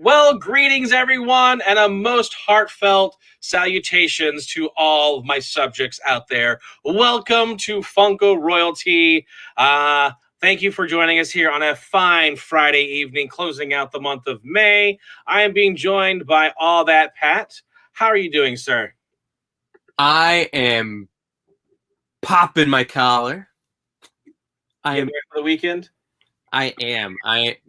Well, greetings, everyone, and a most heartfelt salutations to all of my subjects out there. Welcome to Funko Royalty. Thank you for joining us here on a fine Friday evening, closing out the month of May. I am being joined by AllThatPat. How are you doing, sir? I am popping my collar. I am ready for the weekend. I am.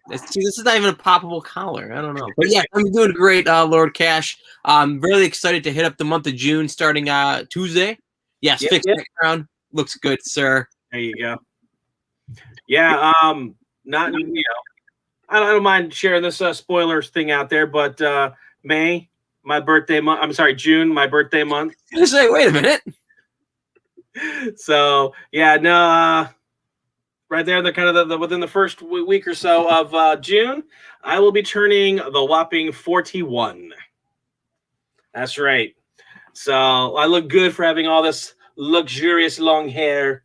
See, this is not even a poppable collar. I don't know, but yeah, I'm doing great, Lord Cash. I'm really excited to hit up the month of June, starting Tuesday. Yes, fixed background looks good, sir. There you go. Yeah, not I don't mind sharing this spoilers thing out there, but May, my birthday month. I'm sorry, June, my birthday month. I was gonna say, wait a minute. So yeah, no, right there, the kind of the within the first week or so of June, I will be turning the whopping 41. That's right. So I look good for having all this luxurious long hair.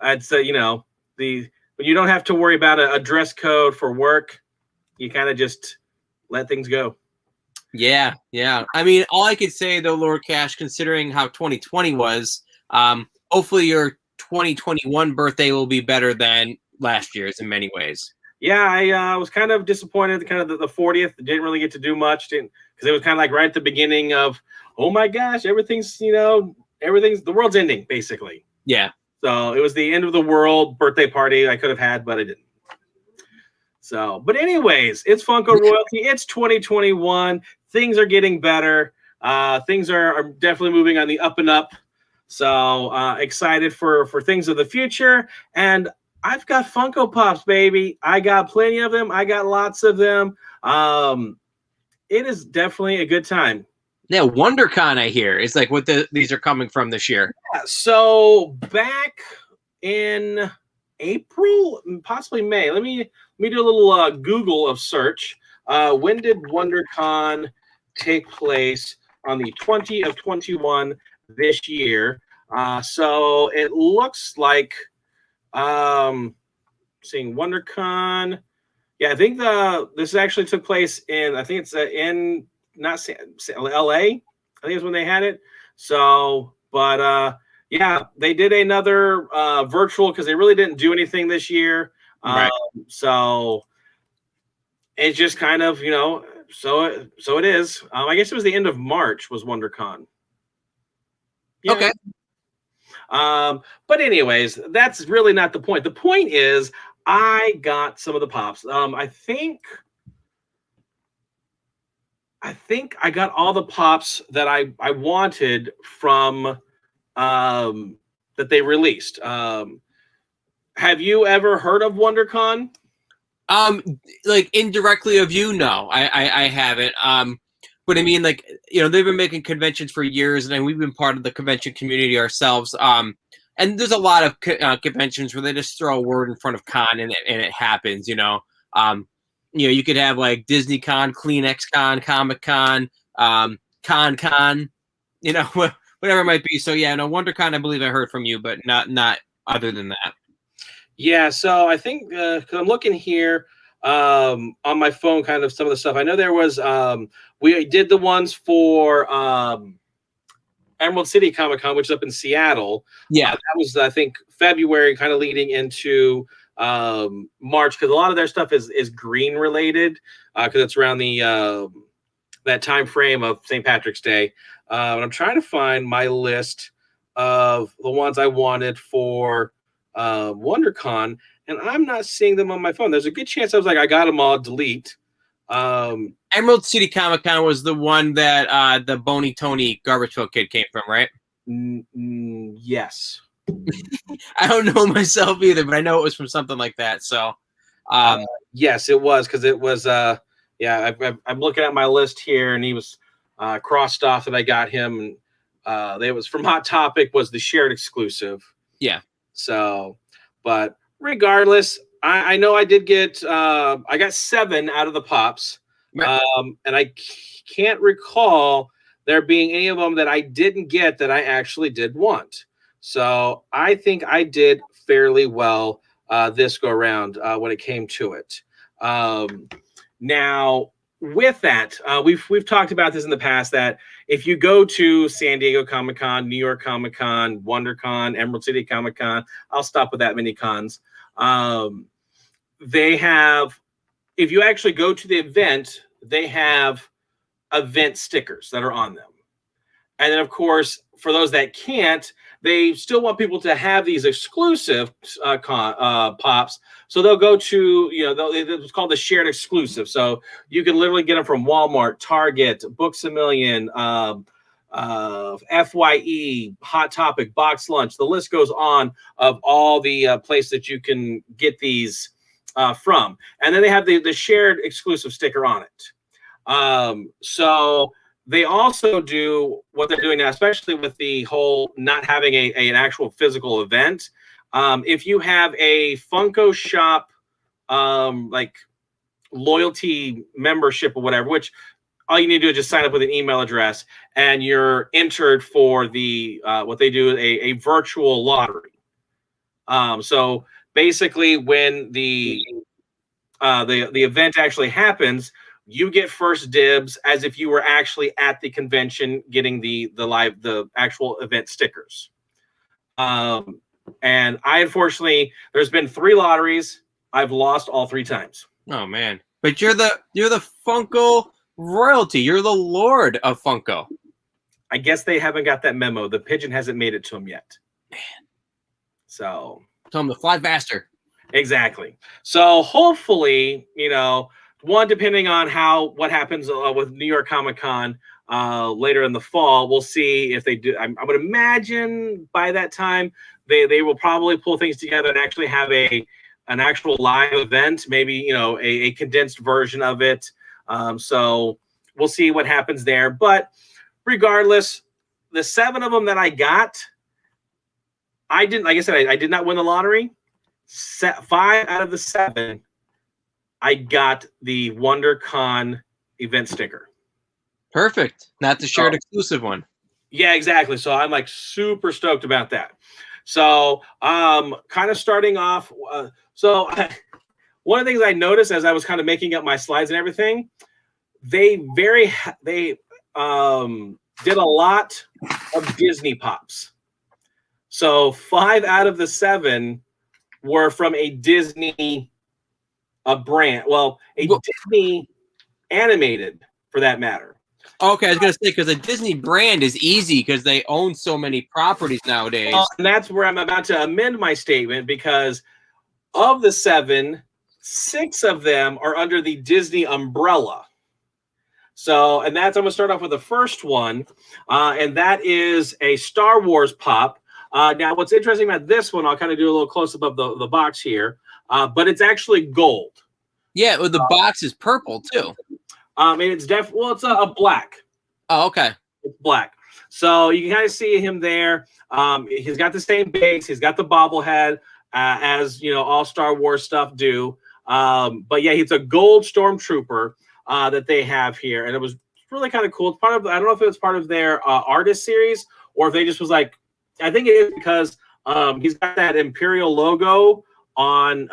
I'd say when you don't have to worry about a dress code for work, you kind of just let things go. Yeah. I mean, all I could say though, Lord Cash, considering how 2020 was, hopefully your 2021 birthday will be better than last year's in many ways. Yeah, I was kind of disappointed. Kind of the 40th didn't really get to do much, because it was kind of like right at the beginning of, oh my gosh, everything's the world's ending basically. Yeah. So it was the end of the world birthday party I could have had, but I didn't. So, but anyways, it's Funko Royalty. It's 2021. Things are getting better. Things are definitely moving on the up and up. So excited for things of the future. And I've got Funko Pops, baby. I got plenty of them. I got lots of them. It is definitely a good time. Yeah, WonderCon, I hear, is like what these are coming from this year. Yeah, so back in April, possibly May. Let me do a little Google of search. When did WonderCon take place? On the 20th of 21 this year. So it looks like seeing WonderCon. Yeah, I think this actually took place in, I think it's in not LA. I think it's when they had it. So, but yeah, they did another virtual because they really didn't do anything this year. Right. So it's just kind of, so it is. I guess it was the end of March was WonderCon. Yeah. Okay. But anyways, that's really not the point. The point is I got some of the pops. I think I got all the pops that I wanted from that they released. Have you ever heard of WonderCon? Like indirectly of you, no, I haven't. But I mean, like, they've been making conventions for years, and we've been part of the convention community ourselves. And there's a lot of conventions where they just throw a word in front of con and it happens. You could have like Disney Con, Kleenex Con, Comic Con, Con, whatever it might be. So yeah, no, WonderCon, I believe I heard from you, but not other than that. Yeah, so I think because I'm looking here on my phone, kind of some of the stuff. I know there was we did the ones for Emerald City Comic Con, which is up in Seattle. Yeah, that was, I think, February, kind of leading into March, because a lot of their stuff is green related, because it's around the that time frame of St. Patrick's Day. And I'm trying to find my list of the ones I wanted for WonderCon, and I'm not seeing them on my phone. There's a good chance I got them all. Delete. Emerald City Comic Con was the one that the Boney Tony Garbageville kid came from, right? Yes. I don't know myself either, but I know it was from something like that. So, yes, it was, because it was. Yeah, I'm looking at my list here, and he was crossed off that I got him. And it was from Hot Topic, was the shared exclusive. Yeah. So, but regardless, I know I did get I got 7 out of the pops, right. And I can't recall there being any of them that I didn't get that I actually did want. So I think I did fairly well this go around when it came to it. Now, with that, we've talked about this in the past, that if you go to San Diego Comic-Con, New York Comic-Con, WonderCon, Emerald City Comic-Con, I'll stop with that many cons. They have, if you actually go to the event, they have event stickers that are on them. And then, of course, for those that can't, they still want people to have these exclusive pops. So they'll go to, it's called the shared exclusive. So you can literally get them from Walmart, Target, Books A Million, FYE, Hot Topic, Box Lunch. The list goes on of all the places that you can get these from. And then they have the shared exclusive sticker on it. So they also do what they're doing now, especially with the whole not having an actual physical event. If you have a Funko Shop like loyalty membership or whatever, which all you need to do is just sign up with an email address, and you're entered for the what they do, a virtual lottery. So basically, when the event actually happens, you get first dibs as if you were actually at the convention getting the actual event stickers. And I, unfortunately, there's been 3 lotteries. I've lost all 3 times. Oh man. But you're the Funko royalty. You're the Lord of Funko. I guess they haven't got that memo. The pigeon hasn't made it to them yet. Man. So tell them to fly faster. Exactly. So hopefully, one, depending on what happens with New York Comic-Con later in the fall, we'll see if they do. I would imagine by that time they will probably pull things together and actually have an actual live event, maybe a condensed version of it. So we'll see what happens there. But regardless, the 7 of them that I got, I didn't. Like I said, I did not win the lottery. 5 out of the 7. I got the WonderCon event sticker. Perfect. Not the shared exclusive one. Yeah, exactly. So I'm like super stoked about that. So kind of starting off. So one of the things I noticed as I was kind of making up my slides and everything, they did a lot of Disney pops. So 5 out of the 7 were from a Disney brand. Well, Disney animated, for that matter. Okay, I was going to say, because a Disney brand is easy because they own so many properties nowadays. And that's where I'm about to amend my statement, because of the 7, 6 of them are under the Disney umbrella. So, and I'm going to start off with the first one, and that is a Star Wars pop. Now, what's interesting about this one, I'll kind of do a little close-up of the box here, but it's actually gold. Yeah, well, the box is purple, too. And it's it's a black. Oh, okay. It's black. So you can kind of see him there. He's got the same base. He's got the bobblehead, as all Star Wars stuff do. But yeah, he's a gold stormtrooper that they have here, and it was really kind of cool. It's part of, I don't know if it was part of their artist series, or if they just was like, I think it is, because he's got that Imperial logo on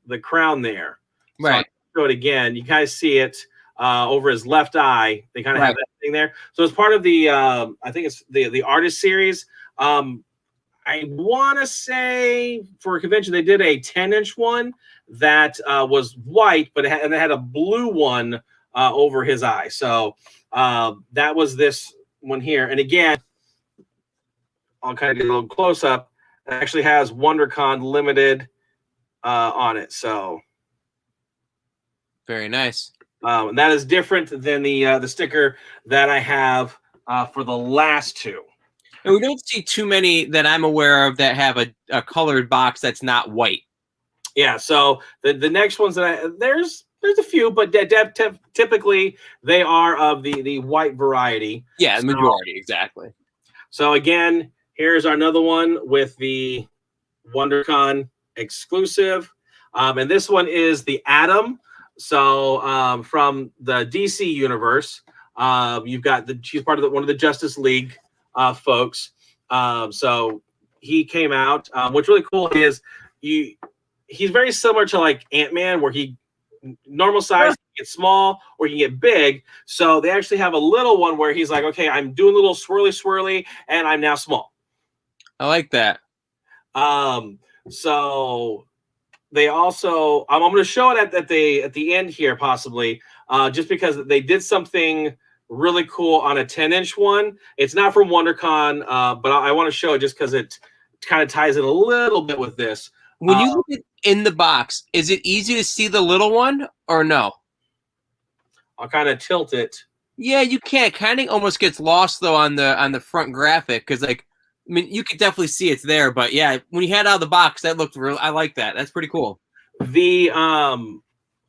the crown there. Right. So I'll show it again. You kind of see it over his left eye. They kind of have that thing there. So it's part of the, I think it's the artist series. I want to say for a convention, they did a 10-inch one that was white, but it had a blue one over his eye. So that was this one here. And again, I'll kind of get a little close up. It actually has WonderCon Limited on it. So very nice. And that is different than the sticker that I have for the last 2. And we don't see too many that I'm aware of that have a colored box that's not white. Yeah. So the next ones that there's a few, but typically they are of the white variety. Yeah, the majority, exactly. So again, here's another one with the WonderCon exclusive. And this one is the Atom. So from the DC universe, you've got she's part of one of the Justice League folks. So he came out. What's really cool is he's very similar to like Ant-Man, where he normal size, you can get small, or you can get big. So they actually have a little one where he's like, okay, I'm doing a little swirly, and I'm now small. I like that. So they also, I'm going to show it at the end here, possibly, just because they did something really cool on a 10-inch one. It's not from WonderCon, but I want to show it just because it kind of ties in a little bit with this. When you look at in the box, is it easy to see the little one or no? I'll kind of tilt it. Yeah, you can. Kind of almost gets lost though on the front graphic because like, I mean, you could definitely see it's there, but yeah, when you had it out of the box, that looked real. I like that. That's pretty cool. The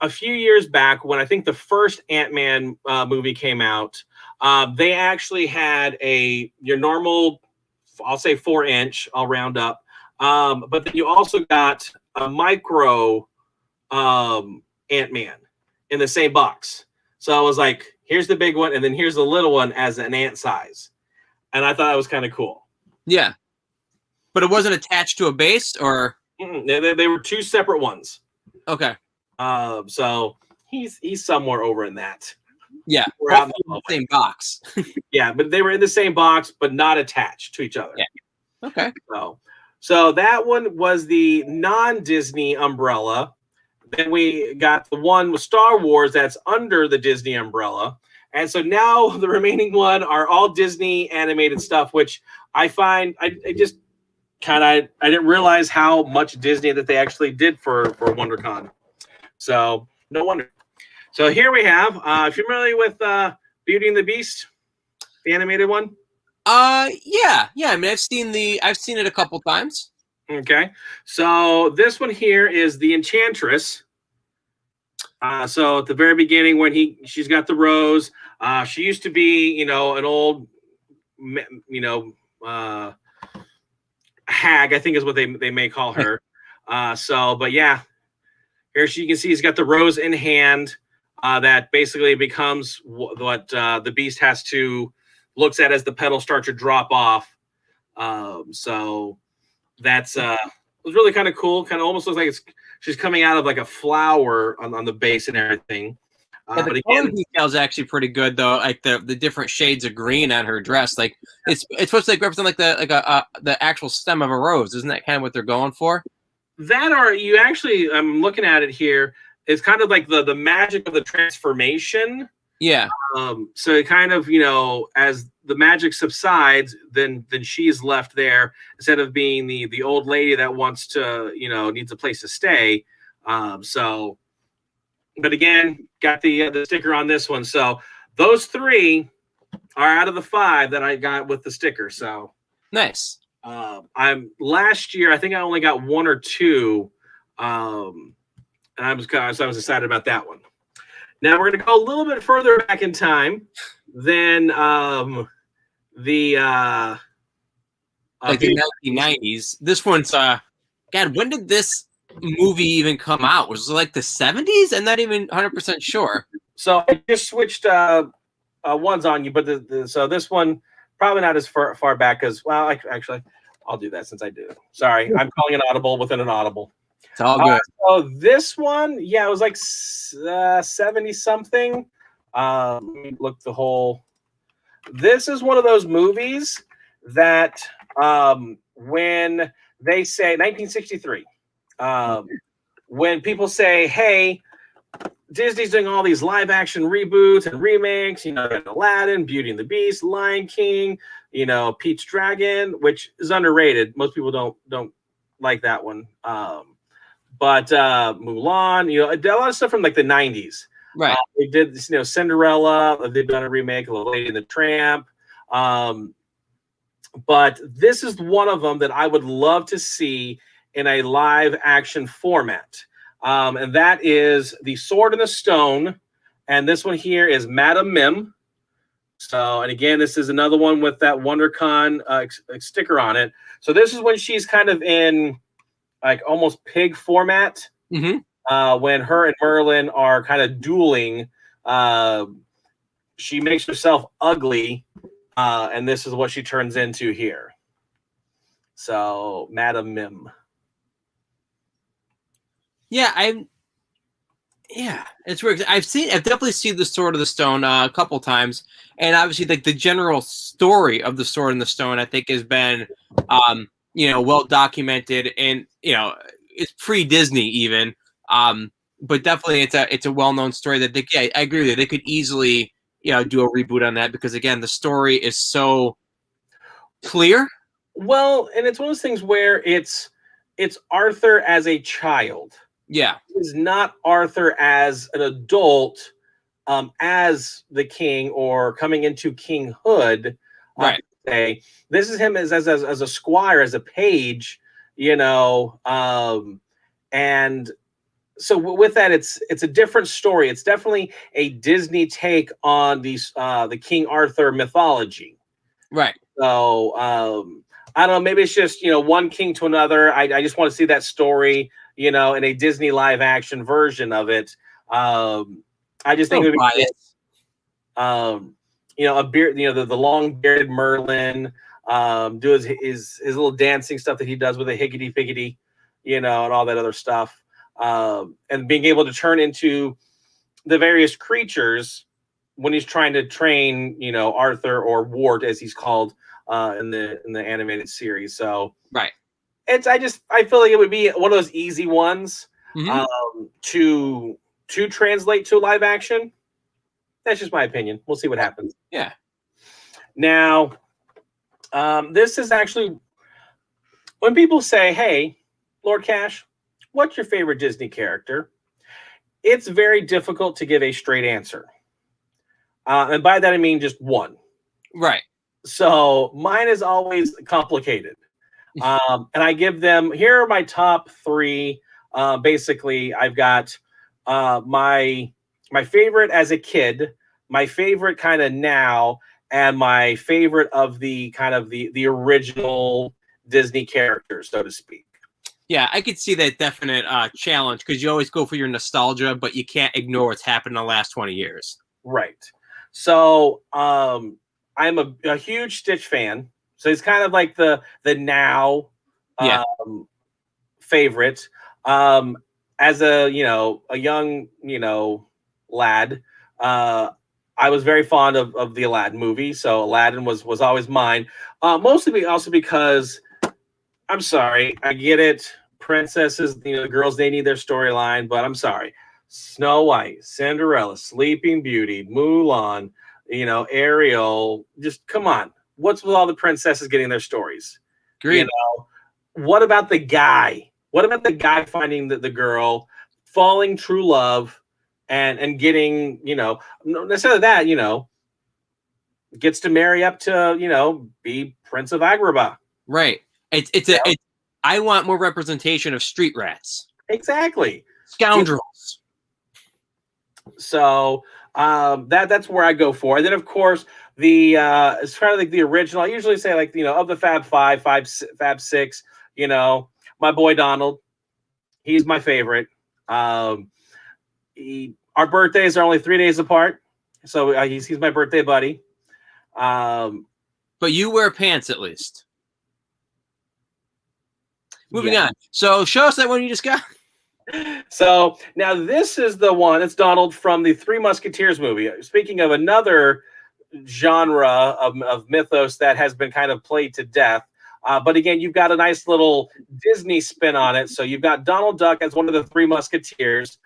a few years back when I think the first Ant-Man movie came out, they actually had your normal, I'll say 4-inch, I'll round up, but then you also got a micro Ant-Man in the same box. So I was like, here's the big one, and then here's the little one as an ant size, and I thought that was kind of cool. Yeah, but it wasn't attached to a base, or they were two separate ones. Okay. So he's somewhere over in that. Yeah, we're out in the same box. Yeah, but they were in the same box, but not attached to each other. Yeah. Okay. So that one was the non-Disney umbrella. Then we got the one with Star Wars that's under the Disney umbrella. And so now the remaining one are all Disney animated stuff, which I find I just I didn't realize how much Disney that they actually did for WonderCon. So no wonder. So here we have, if you're familiar with Beauty and the Beast, the animated one. Yeah. I mean, I've seen it a couple times. Okay, so this one here is the Enchantress. So at the very beginning, when she's got the rose, she used to be, an old, hag, I think is what they may call her. But yeah, here you can see he's got the rose in hand. That basically becomes what the Beast looks at as the petals start to drop off. So that's was really kind of cool. Kind of almost looks like she's coming out of like a flower on the base and everything. Yeah, the color detail is actually pretty good though. Like the different shades of green on her dress. Like it's supposed to represent like the actual stem of a rose. Isn't that kind of what they're going for? That you actually, I'm looking at it here. It's kind of like the magic of the transformation. Yeah. So it kind of, as the magic subsides, then she's left there instead of being the old lady that wants to, needs a place to stay. But again, got the sticker on this one. So those 3 are out of the 5 that I got with the sticker. So nice. Last year, I think I only got 1 or 2. And I was excited about that one. Now we're going to go a little bit further back in time than like the 1990s. This one's God. When did this movie even come out? Was it like the 70s? I'm not even 100% sure. So I just switched ones on you, but so this one probably not as far back as actually I'll do that since I do. Sorry, I'm calling an audible within an audible. It's all good. So this one, it was like 70 something. Let me look the whole. This is one of those movies that when they say 1963, when people say, "Hey, Disney's doing all these live action reboots and remakes," Aladdin, Beauty and the Beast, Lion King, Pete's Dragon, which is underrated. Most people don't like that one. But Mulan, a lot of stuff from like the 90s. Right. They did this, Cinderella. They've done a remake of Lady and the Tramp. But this is one of them that I would love to see in a live action format. And that is The Sword and the Stone. And this one here is Madam Mim. So, and again, this is another one with that WonderCon sticker on it. So this is when she's kind of in like almost pig format. Mm-hmm. When her and Merlin are kind of dueling, she makes herself ugly, and this is what she turns into here. So, Madam Mim. Yeah, Yeah, it's weird. I've definitely seen the Sword of the Stone a couple times, and obviously, like the general story of the Sword and the Stone, I think has been, well documented, and it's pre-Disney even. But definitely, it's a well-known story that I agree with you. They could easily, do a reboot on that because again, the story is so clear. Well, and it's one of those things where it's Arthur as a child. Yeah, Is not Arthur as an adult, as the king or coming into kinghood. right. Say this is him as a squire, as a page, and so with that, it's a different story. It's definitely a Disney take on the King Arthur mythology. Right. So I don't know. Maybe it's just one king to another. I just want to see that story, in a Disney live action version of it. I just think it would be cool. A beard, the long bearded Merlin, do his little dancing stuff that he does with a higgity piggity, and all that other stuff, and being able to turn into the various creatures when he's trying to train, Arthur, or Wart as he's called in the animated series. So right. I feel like it would be one of those easy ones Mm-hmm. to translate to live action. That's just my opinion. We'll see what happens. Yeah. Now, this is actually when people say, "Hey, Lord Cash, what's your favorite Disney character?" It's very difficult to give a straight answer. And by that, I mean just one. Right. So mine is always complicated. And I give them, here are my top three. Basically, I've got my favorite as a kid, my favorite kind of now, and my favorite of the kind of the original Disney characters, so to speak. Yeah, I could see that definite challenge because you always go for your nostalgia, but you can't ignore what's happened in the last 20 years. Right. So I'm a huge Stitch fan. So he's kind of like the now favorite. As a a young lad, I was very fond of the Aladdin movie. So Aladdin was always mine. Mostly also because I'm sorry, I get it. Princesses, the girls, they need their storyline, but I'm sorry. Snow White, Cinderella, Sleeping Beauty, Mulan, Ariel. Just come on. What's with all the princesses getting their stories? Agreed. What about the guy? What about the guy finding the girl, falling true love, and getting, not necessarily that, gets to marry up to, be Prince of Agrabah. Right. I want more representation of street rats. Exactly. Scoundrels. So that's where I go for. And then of course it's kind of like the original. I usually say like of the Fab Fab Six. My boy Donald, he's my favorite. Our birthdays are only 3 days apart, so he's my birthday buddy. But you wear pants at least. Moving on. So show us that one you just got. So now this is the one. It's Donald from the Three Musketeers movie. Speaking of another genre of mythos that has been kind of played to death. But again, you've got a nice little Disney spin on it. So you've got Donald Duck as one of the Three Musketeers.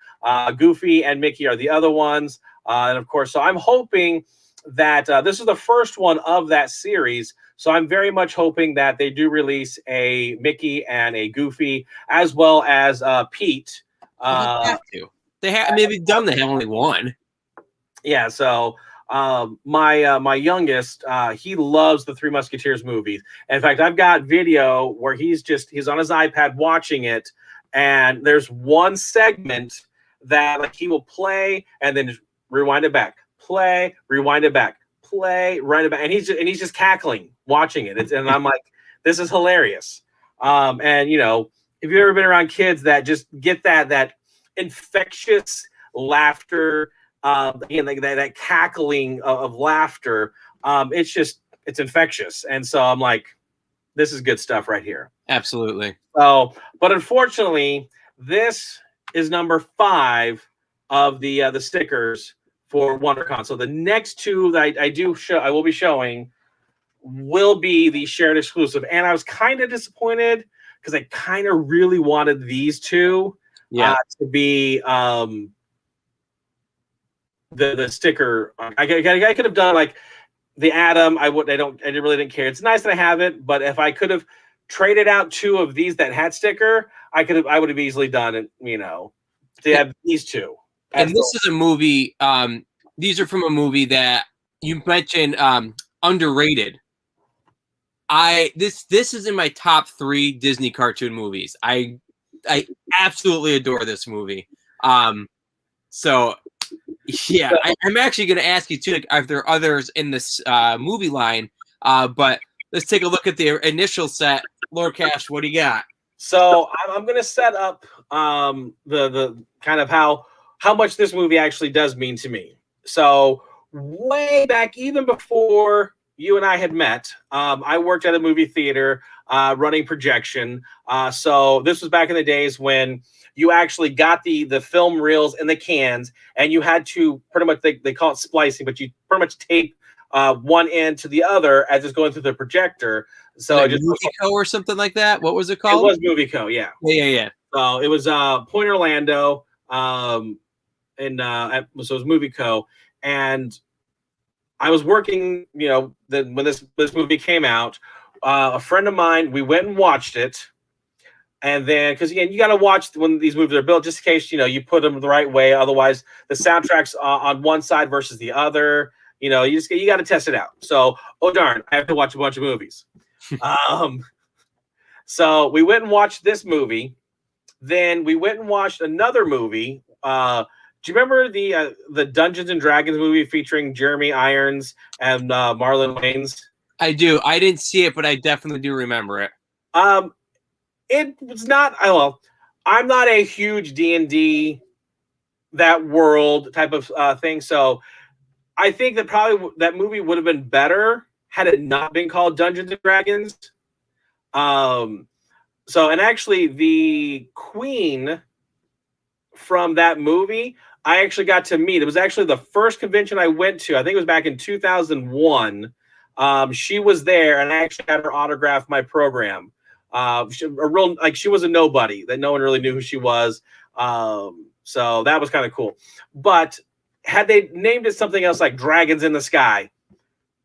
Goofy and Mickey are the other ones. And of course, so I'm hoping that this is the first one of that series. So I'm very much hoping that they do release a Mickey and a Goofy, as well as Pete. They have to. They have. I mean, they've done. They have only one. Yeah. So my youngest, he loves the Three Musketeers movies. In fact, I've got video where he's on his iPad watching it, and there's one segment that like he will play and then rewind it back, play, rewind it back, play, rewind it back, and he's just cackling watching it. And I'm like, this is hilarious. And if you've ever been around kids that just get that infectious laughter, again, like that cackling of laughter, it's infectious. And so I'm like, this is good stuff right here. Absolutely. So, but unfortunately, this is number 5 of the stickers for WonderCon. So the next two that I will be showing will be the shared exclusive. And I was kind of disappointed because I kind of really wanted these two to be the sticker. I could have done like the Atom. I really didn't care. It's nice that I have it, but if I could have traded out two of these that had sticker, I would have easily done it, to have these two. And this is a movie. These are from a movie that you mentioned, underrated. This is in my top 3 Disney cartoon movies. I absolutely adore this movie. So yeah, I'm actually going to ask you too, like, if there are others in this movie line. But let's take a look at the initial set. Lord Cash, what do you got? So I'm going to set up the kind of how much this movie actually does mean to me. So way back, even before you and I had met, I worked at a movie theater running projection. So this was back in the days when you actually got the film reels in the cans, and you had to pretty much, they call it splicing, but you pretty much tape one end to the other as it's going through the projector. So like Movico or something like that. What was it called? It was Movico, yeah. Yeah. So it was Point Orlando, so it was Movico, and I was working, when this movie came out. A friend of mine, we went and watched it. And then, because again, you got to watch when these movies are built, just in case, you put them the right way. Otherwise, the soundtrack's on one side versus the other. You got to test it out. So, oh darn, I have to watch a bunch of movies. So we went and watched this movie. Then we went and watched another movie. Do you remember the Dungeons and Dragons movie featuring Jeremy Irons and Marlon Wayans? I do. I didn't see it, but I definitely do remember it. It was not. I'm not a huge D&D, that world type of thing. So I think that probably that movie would have been better had it not been called Dungeons and Dragons. So, and actually, the Queen from that movie, I actually got to meet. It was actually the first convention I went to. I think it was back in 2001. She was there, and I actually had her autograph my program. She was a nobody that no one really knew who she was. So that was kind of cool. But had they named it something else like Dragons in the Sky,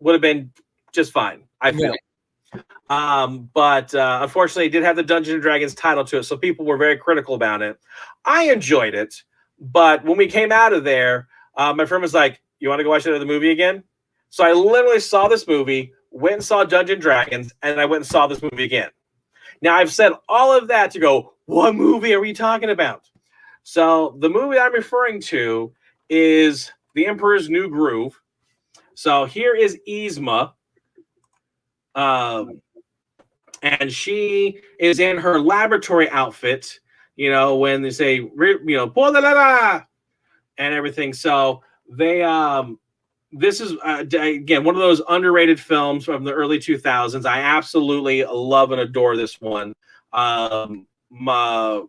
would have been just fine, I feel. But unfortunately, it did have the Dungeons and Dragons title to it, so people were very critical about it. I enjoyed it, but when we came out of there, my friend was like, "You want to go watch another movie again?" So I literally saw this movie, went and saw Dungeons and Dragons, and I went and saw this movie again. Now, I've said all of that to go, what movie are we talking about? So the movie I'm referring to is The Emperor's New Groove. So here is Yzma. And she is in her laboratory outfit, when they say, and everything. So they, this is, again, one of those underrated films from the early 2000s. I absolutely love and adore this one. My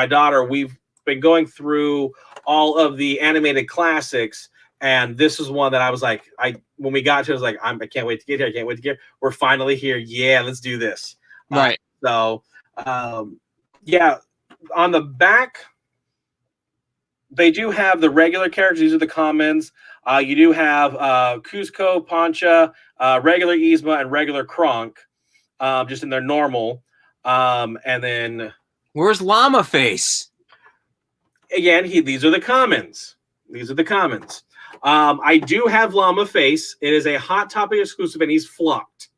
daughter, we've been going through all of the animated classics, and this is one that I was like, when we got to it, I was like, I can't wait to get here. I can't wait to get here. We're finally here. Yeah, let's do this. Right. So, yeah, on the back, they do have the regular characters. These are the commons. You do have Kuzco, Pancha, regular Yzma, and regular Kronk, just in their normal. And then where's Llama Face? Again, these are the commons. These are the commons. I do have Llama Face. It is a Hot Topic exclusive, and he's flocked.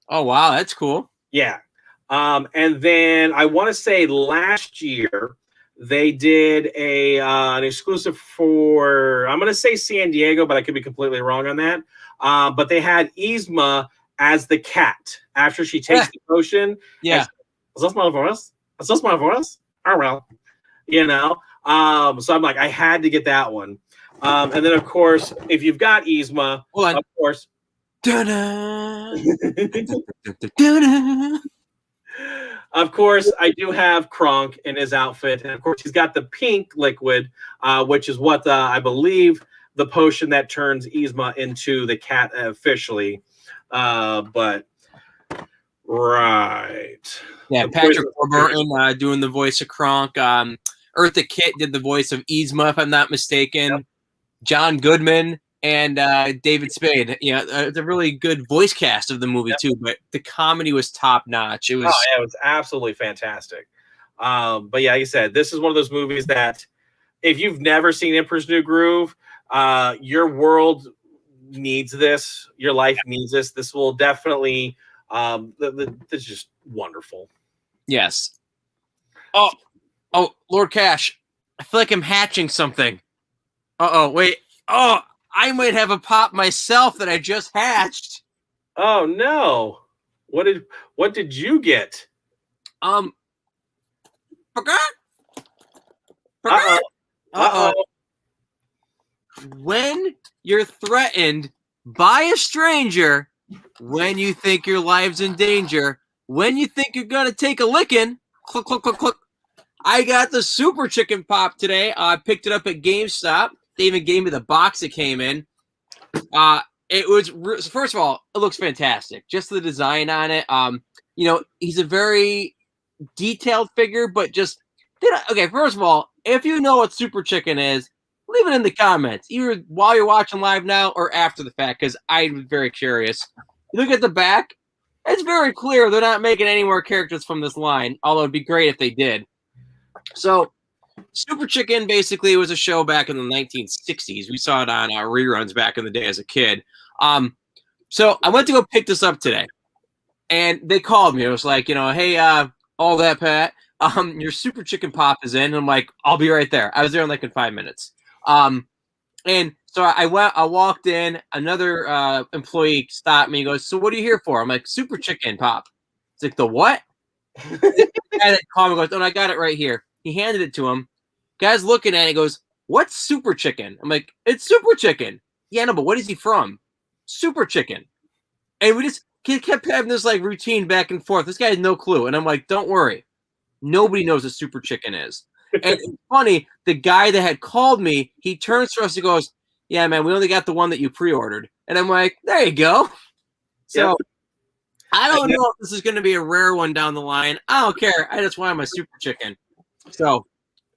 Oh wow, that's cool. Yeah. And then I want to say last year they did an exclusive for, I'm going to say San Diego, but I could be completely wrong on that. But they had Yzma as the cat after she takes the potion. Yeah. Is this my voice? Is this my voice? Oh, well, so I'm like, I had to get that one. And then, of course, if you've got Yzma, of course. Of course, I do have Kronk in his outfit, and of course, he's got the pink liquid, which is what I believe the potion that turns Yzma into the cat officially. But right, Yeah, Patrick Warburton doing the voice of Kronk. Eartha Kitt did the voice of Yzma, if I'm not mistaken. Yep. John Goodman and David Spade. Yeah, it's a really good voice cast of the movie too. But the comedy was top notch. It was. Oh, yeah, it was absolutely fantastic. But yeah, like I said, this is one of those movies that if you've never seen Emperor's New Groove, your world needs this. Your life needs this. This will definitely. This is just wonderful. Yes. Oh, Lord Cash. I feel like I'm hatching something. Wait. Oh, I might have a pop myself that I just hatched. Oh no! What did you get? When you're threatened by a stranger, when you think your life's in danger, when you think you're gonna take a licking, click, click, click, click. I got the Super Chicken Pop today. I picked it up at GameStop. They even gave me the box it came in. It was, first of all, it looks fantastic. Just the design on it. He's a very detailed figure, but just okay. First of all, if you know what Super Chicken is, leave it in the comments, either while you're watching live now or after the fact, because I'm very curious. You look at the back; it's very clear they're not making any more characters from this line. Although it'd be great if they did. So, Super Chicken basically was a show back in the 1960s. We saw it on reruns back in the day as a kid. So I went to go pick this up today, and they called me. It was like, hey, AllThatPat, your Super Chicken Pop is in. And I'm like, I'll be right there. I was there in 5 minutes. And so I walked in. Another employee stopped me. He goes, "So what are you here for?" I'm like, "Super Chicken Pop." It's like, "The what?" The guy that called me goes, "Oh, I got it right here." He handed it to him. Guy's looking at it. He goes, "What's Super Chicken?" I'm like, "It's Super Chicken." "Yeah, no, but what is he from?" "Super Chicken." And we just kept having this routine back and forth. This guy had no clue. And I'm like, "Don't worry. Nobody knows what Super Chicken is." And it's funny, the guy that had called me, he turns to us and goes, "Yeah, man, we only got the one that you pre-ordered." And I'm like, there you go. So yep. I don't know if this is going to be a rare one down the line. I don't care. I just wanted my Super Chicken. So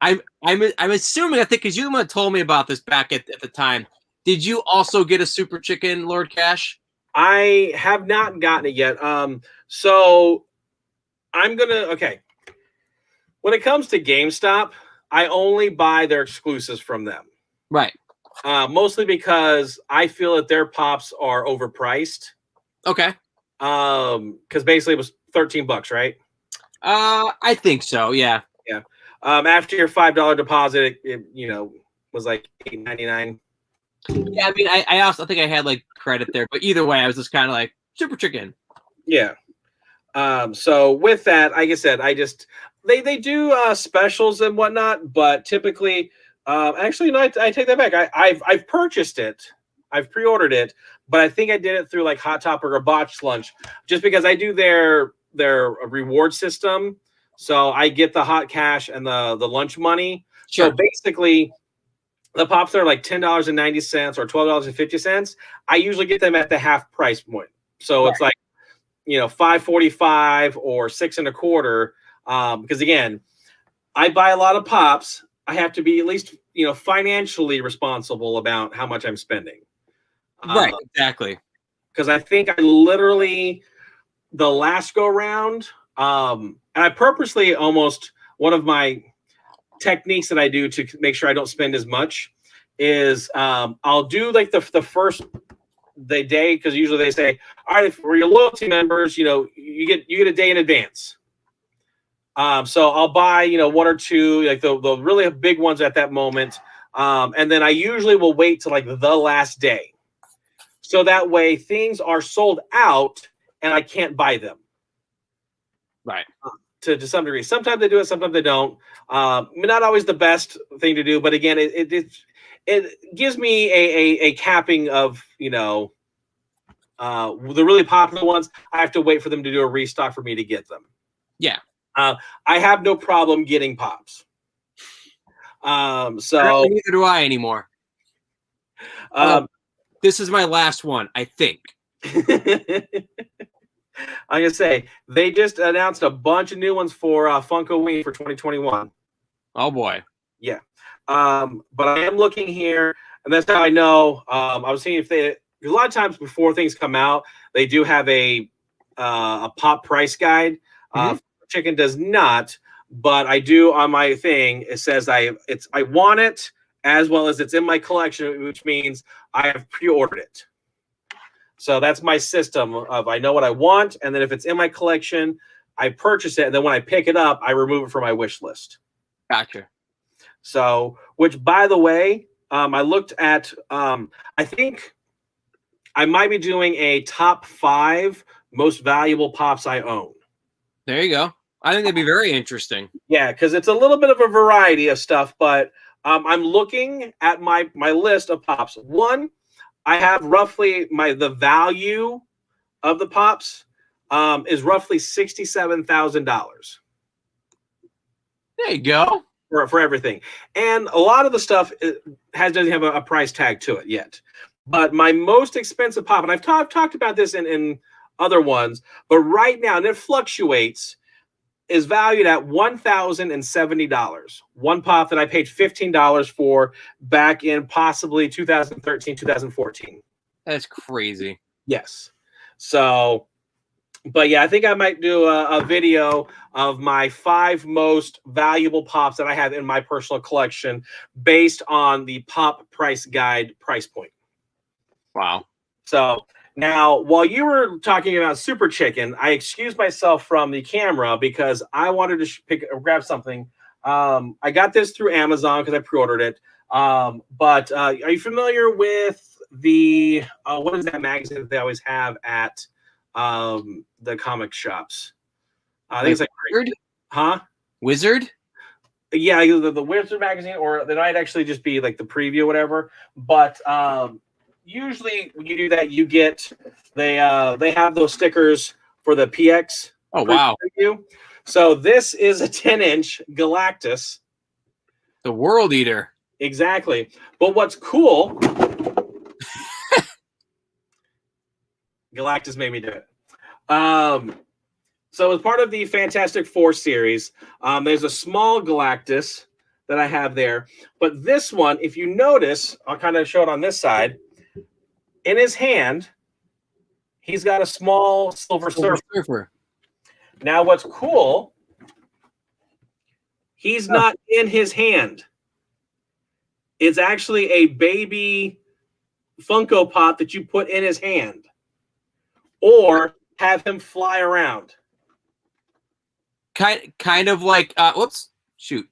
I'm assuming, I think, because you told me about this back at the time. Did you also get a Super Chicken, Lord Cash? I have not gotten it yet. So I'm okay. When it comes to GameStop, I only buy their exclusives from them. Right. Mostly because I feel that their pops are overpriced. Okay. Because basically it was $13, right? I think so. Yeah. Yeah. After your $5 deposit, it was like $8.99. Yeah, I mean, I also think I had credit there, but either way, I was just kind of like Super Chicken. Yeah. So with that, like I said, they do specials and whatnot, but typically, actually, no, I take that back. I've purchased it, I've pre-ordered it, but I think I did it through Hot Topic or Botched Lunch, just because I do their reward system. So I get the hot cash and the lunch money. Sure. So basically, the pops are $10.90 or $12.50. I usually get them at the half price point. So right. It's $5.45 or $6.25. Because again, I buy a lot of pops. I have to be at least financially responsible about how much I'm spending. Right, exactly. Because I think I literally the last go round, and I purposely almost one of my techniques that I do to make sure I don't spend as much is I'll do the first day, because usually they say, all right, for your loyalty members, you get a day in advance. So I'll buy one or two the really big ones at that moment, and then I usually will wait till the last day, so that way things are sold out and I can't buy them. Right. To some degree. Sometimes they do it, sometimes they don't. Not always the best thing to do, but again, it gives me a capping of the really popular ones. I have to wait for them to do a restock for me to get them. Yeah. I have no problem getting pops. So Apparently neither do I anymore. This is my last one, I think. I'm gonna say they just announced a bunch of new ones for Funko Wing for 2021. Oh boy. Yeah. But I am looking here, and that's how I know. I was seeing if they, a lot of times before things come out, they do have a pop price guide. Chicken does not, but I do on my thing. It says I want it, as well as it's in my collection, which means I have pre-ordered it. So that's my system of I know what I want, and then if it's in my collection, I purchase it, and then when I pick it up, I remove it from my wish list. Gotcha. So, which by the way, I looked at. I think I might be doing a top 5 most valuable pops I own. There you go. I think that'd be very interesting. Yeah, because it's a little bit of a variety of stuff, but I'm looking at my list of pops. One, I have roughly the value of the pops is roughly $67,000. There you go. For everything, and a lot of the stuff doesn't have a price tag to it yet. But my most expensive pop, and I've talked about this in other ones, but right now, and it fluctuates, is valued at $1,070. One pop that I paid $15 for back in possibly 2013, 2014. That's crazy. Yes. So, but yeah, I think I might do a video of my 5 most valuable pops that I have in my personal collection based on the pop price guide price point. Wow. So now, while you were talking about Super Chicken, I excused myself from the camera because I wanted to grab something. I got this through Amazon because I pre-ordered it. But are you familiar with the what is that magazine that they always have at the comic shops? I think it's like Wizard? Huh? Wizard? Yeah, either the Wizard magazine or they might actually just be like the preview or whatever. But usually when you do that, you get they have those stickers for the PX. Oh wow! Preview. So this is a 10-inch Galactus, the World Eater. Exactly. But what's cool, Galactus made me do it. So as part of the Fantastic Four series, there's a small Galactus that I have there. But this one, if you notice, I'll kind of show it on this side. In his hand, he's got a small Silver Surfer. Now, what's cool, he's not in his hand. It's actually a baby Funko Pop that you put in his hand. Or have him fly around. Kind of like, whoops, shoot.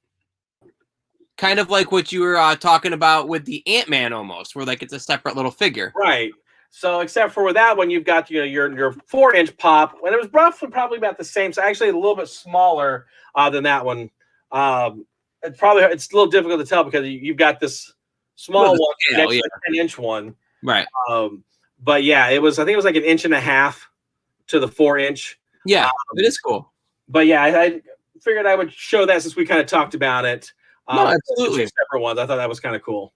Kind of like what you were talking about with the Ant-Man almost, where like it's a separate little figure. Right. So except for with that one, you've got your 4-inch pop, and it was roughly probably about the same. So actually a little bit smaller than that one. It's a little difficult to tell because you've got this small one next to the 10-inch one. Right. But yeah, I think it was like 1.5 inches to the 4-inch. Yeah, it is cool. But yeah, I figured I would show that since we kind of talked about it. No, absolutely. Separate ones. I thought that was kind of cool.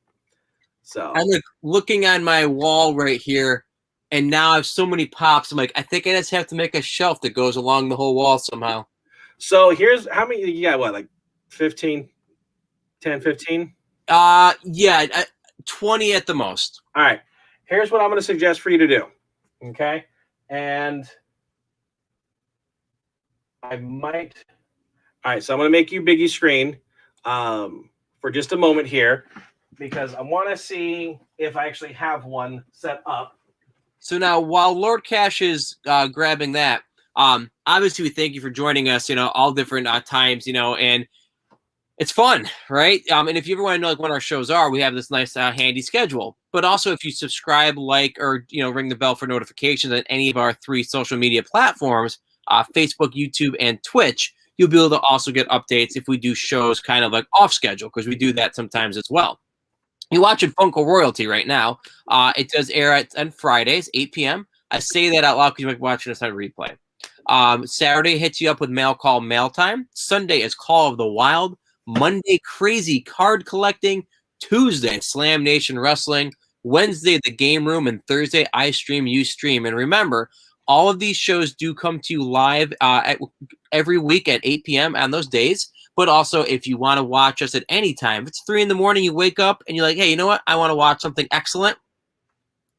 So I'm like looking on my wall right here, and now I have so many pops. I'm like, I think I just have to make a shelf that goes along the whole wall somehow. So here's how many you got? What, like 15? 10, 15? Yeah, 20 at the most. All right. Here's what I'm going to suggest for you to do. Okay. And I might. All right. So I'm going to make you Biggie screen for just a moment here because I want to see if I actually have one set up. So now while Lord Cash is grabbing that, obviously we thank you for joining us, all different times, and it's fun, right? And if you ever want to know like when our shows are, we have this nice handy schedule. But also if you subscribe, like, or ring the bell for notifications on any of our 3 social media platforms, Facebook, YouTube, and Twitch, you'll be able to also get updates if we do shows kind of like off schedule, because we do that sometimes as well. You're watching Funko Royalty right now. It does air on Fridays, 8 p.m. I say that out loud because you might be watching us on replay. Saturday hits you up with mail call mail time. Sunday is Call of the Wild. Monday, crazy card collecting. Tuesday, Slam Nation Wrestling. Wednesday, the Game Room. And Thursday, I Stream, You Stream. And remember, all of these shows do come to you live every week at 8 p.m. on those days. But also, if you want to watch us at any time, if it's 3 in the morning, you wake up and you're like, hey, you know what? I want to watch something excellent.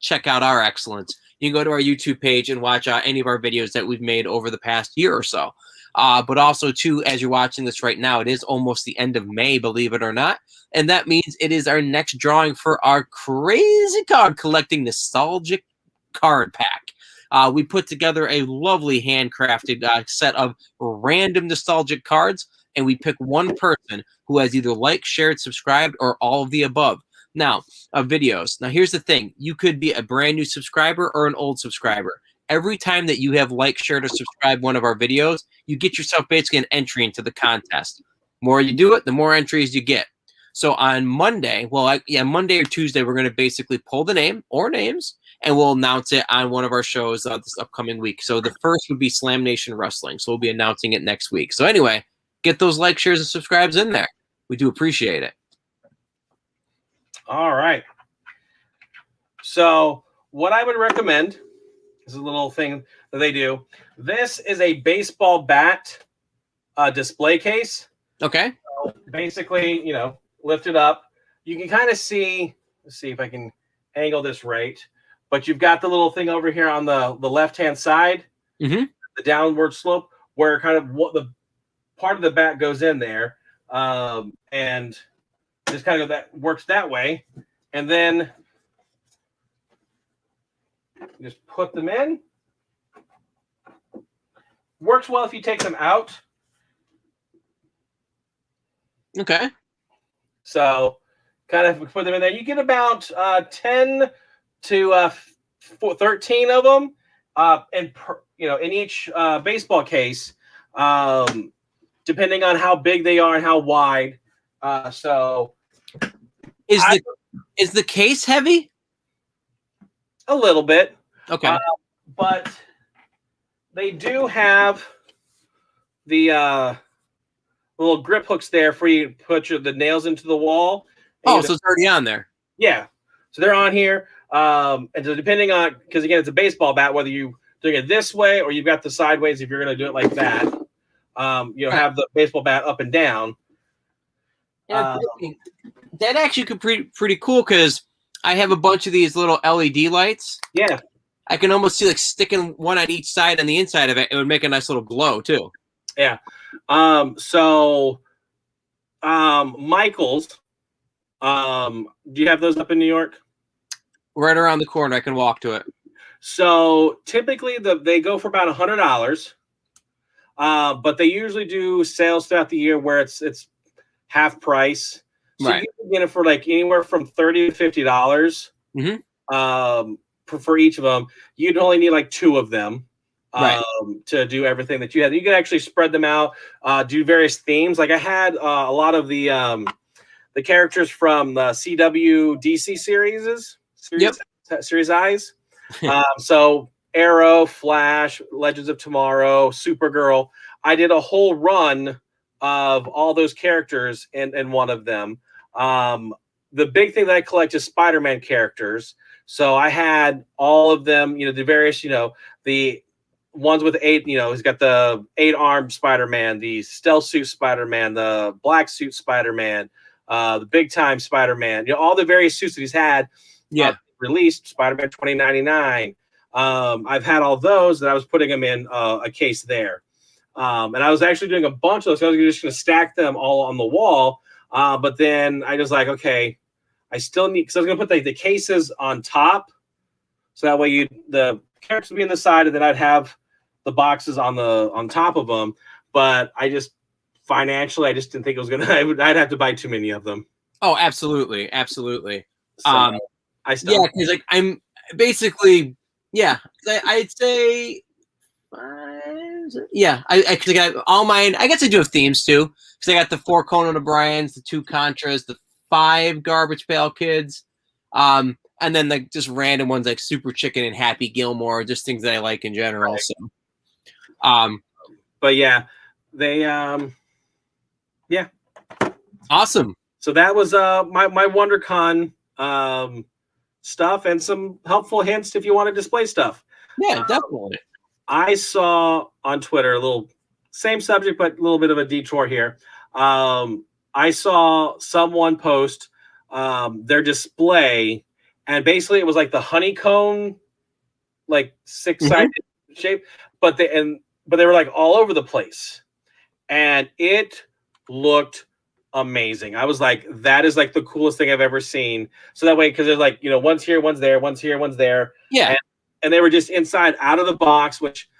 Check out our excellence. You can go to our YouTube page and watch any of our videos that we've made over the past year or so. But also, too, as you're watching this right now, it is almost the end of May, believe it or not. And that means it is our next drawing for our crazy card collecting nostalgic card pack. We put together a lovely handcrafted set of random nostalgic cards, and we pick one person who has either liked, shared, subscribed, or all of the above. Now, videos. Now, here's the thing. You could be a brand new subscriber or an old subscriber. Every time that you have liked, shared, or subscribed one of our videos, you get yourself basically an entry into the contest. The more you do it, the more entries you get. So on Monday, Monday or Tuesday, we're going to basically pull the name or names, and we'll announce it on one of our shows this upcoming week. So the first would be Slam Nation Wrestling. So we'll be announcing it next week. So anyway, get those likes, shares, and subscribes in there. We do appreciate it. All right. So what I would recommend is a little thing that they do. This is a baseball bat display case. Okay. So basically, lift it up. You can kind of see, let's see if I can angle this right. But you've got the little thing over here on the left-hand side, the downward slope, where kind of what the part of the bat goes in there. And just kind of that works that way. And then just put them in. Works well if you take them out. Okay. So kind of put them in there. You get about 10 to 13 of them in each baseball case, depending on how big they are and how wide. So is the case heavy? A little bit. Okay. But they do have the little grip hooks there for you to put the nails into the wall. So it's already on there. Yeah. So they're on here. And so depending on, because again, it's a baseball bat, whether you're doing it this way or you've got the sideways, if you're going to do it like that, have the baseball bat up and down. Yeah, that actually could be pretty cool because I have a bunch of these little LED lights. Yeah. I can almost see like sticking one on each side on the inside of it. It would make a nice little glow too. Yeah. Michael's, do you have those up in New York? Right around the corner. I can walk to it. So typically they go for about $100. But they usually do sales throughout the year where it's half price. So right. You can get it for like anywhere from $30 to $50. For each of them. You'd only need like 2 of them to do everything that you had. You can actually spread them out, do various themes. Like I had a lot of the characters from the CW DC series eyes. So Arrow, Flash, Legends of Tomorrow, Supergirl. I did a whole run of all those characters in one of them. The big thing that I collect is Spider-Man characters. So I had all of them, the various, the ones with 8, he's got the 8-armed Spider-Man, the stealth suit Spider-Man, the black suit Spider-Man, the big time Spider-Man, all the various suits that he's had. Released Spider-Man 2099. I've had all those that I was putting them in a case there. And I was actually doing a bunch of those. So I was just going to stack them all on the wall. But then I was like, okay, I still need, because I was going to put the cases on top. So that way the characters would be on the side, and then I'd have the boxes on top of them. But I just financially, I just didn't think it was going to, I'd have to buy too many of them. Oh, absolutely. Absolutely. So because like I'm basically, I'd say, I got all mine. I guess I do have themes too, because I got the 4 Conan O'Briens, the 2 Contras, the 5 Garbage Pail Kids, and then like just random ones like Super Chicken and Happy Gilmore, just things that I like in general. Right. So, But yeah, they yeah. Awesome. So that was my WonderCon stuff and some helpful hints if you want to display stuff. Yeah, definitely. I saw on Twitter a little same subject, but a little bit of a detour here. I saw someone post their display, and basically it was like the honeycomb, like six-sided shape, but they were like all over the place, and it looked amazing. I was like, that is like the coolest thing I've ever seen. So that way, because there's like, one's here, one's there, one's here, one's there. Yeah. And they were just inside, out of the box, which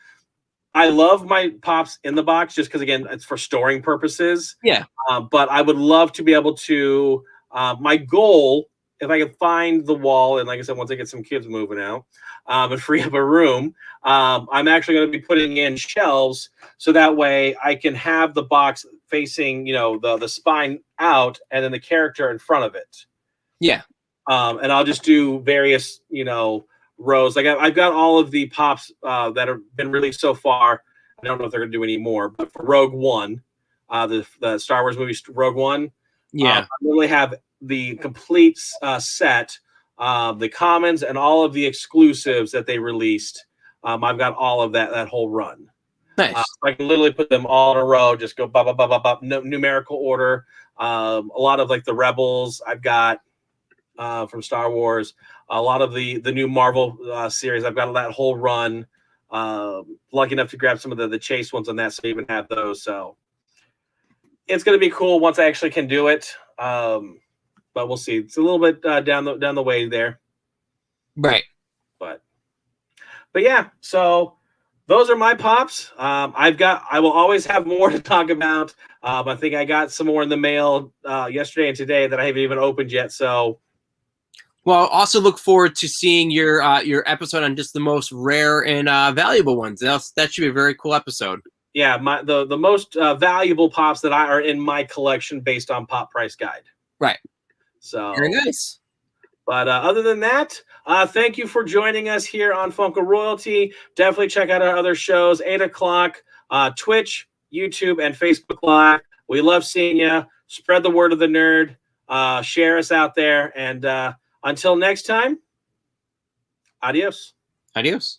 I love my pops in the box just because, again, it's for storing purposes. Yeah. But I would love to be able to, my goal, if I can find the wall, and like I said, once I get some kids moving out and free up a room, I'm actually going to be putting in shelves so that way I can have the box facing, the spine out and then the character in front of it. Yeah. And I'll just do various, rows. Like I've got all of the pops that have been released so far. I don't know if they're going to do any more, but for Rogue One, the Star Wars movie Rogue One, I literally have the complete set, the commons and all of the exclusives that they released. I've got all of that whole run. Nice. I can literally put them all in a row, just go bop, bop, bop, bop, bop, numerical order. A lot of like the Rebels I've got from Star Wars. A lot of the new Marvel series, I've got that whole run. Lucky enough to grab some of the chase ones on that, so I even have those. So it's going to be cool once I actually can do it. But we'll see. It's a little bit down the way there. Right. But yeah, so those are my pops. I will always have more to talk about. I think I got some more in the mail yesterday and today that I haven't even opened yet. So. Well, also look forward to seeing your episode on just the most rare and valuable ones. That should be a very cool episode. Yeah, the most valuable pops that are in my collection based on Pop Price Guide. Right. So very nice. But other than that, thank you for joining us here on Funko Royalty. Definitely check out our other shows, 8 o'clock, Twitch, YouTube, and Facebook Live. We love seeing you. Spread the word of the nerd. Share us out there. And until next time, adios. Adios.